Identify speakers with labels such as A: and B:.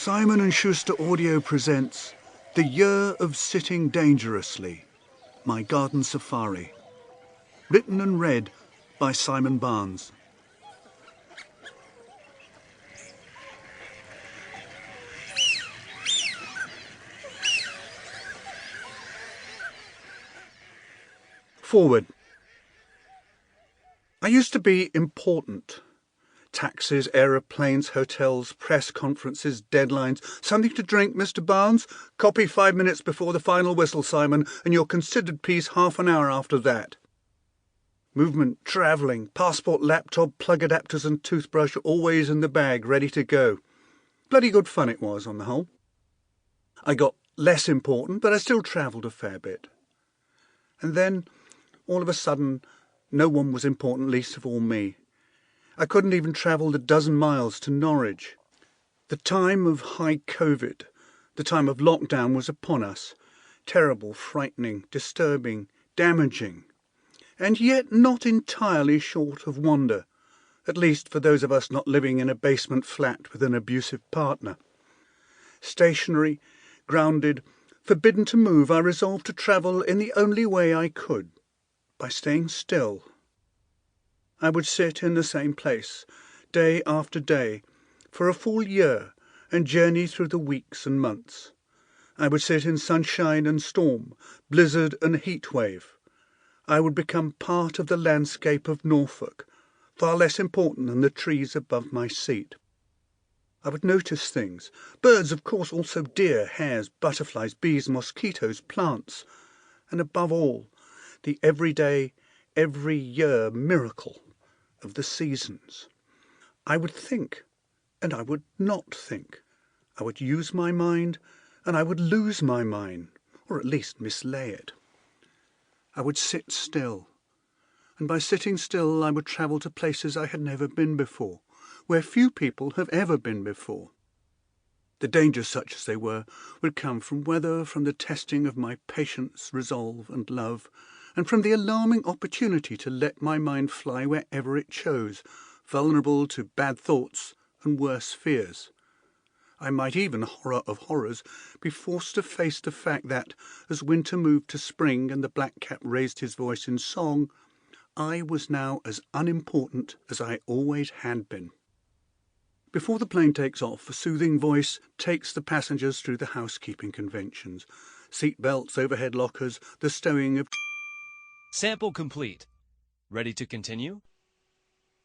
A: Simon & Schuster Audio presents The Year of Sitting Dangerously, My Garden Safari. Written and read by Simon Barnes. Forward. I used to be important. Taxis, aeroplanes, hotels, press conferences, deadlines. Something to drink, Mr. Barnes? Copy 5 minutes before the final whistle, Simon, and your considered piece half an hour after that. Movement, travelling, passport, laptop, plug adapters and toothbrush always in the bag, ready to go. Bloody good fun it was, on the whole. I got less important, but I still travelled a fair bit. And then, all of a sudden, no one was important, least of all me. I couldn't even travel the dozen miles to Norwich. The time of high COVID, the time of lockdown was upon us. Terrible, frightening, disturbing, damaging, and yet not entirely short of wonder, at least for those of us not living in a basement flat with an abusive partner. Stationary, grounded, forbidden to move, I resolved to travel in the only way I could, by staying still. I would sit in the same place, day after day, for a full year, and journey through the weeks and months. I would sit in sunshine and storm, blizzard and heat wave. I would become part of the landscape of Norfolk, far less important than the trees above my seat. I would notice things, birds, of course, also deer, hares, butterflies, bees, mosquitoes, plants, and above all, the everyday, every year miracle of the seasons. I would think, and I would not think. I would use my mind, and I would lose my mind, or at least mislay it. I would sit still, and by sitting still I would travel to places I had never been before, where few people have ever been before. The dangers, such as they were, would come from weather, from the testing of my patience, resolve, and love, and from the alarming opportunity to let my mind fly wherever it chose, vulnerable to bad thoughts and worse fears. I might even, horror of horrors, be forced to face the fact that, as winter moved to spring and the blackcap raised his voice in song, I was now as unimportant as I always had been. Before the plane takes off, a soothing voice takes the passengers through the housekeeping conventions. Seat belts, overhead lockers, the stowing of...
B: Sample complete. Ready to continue?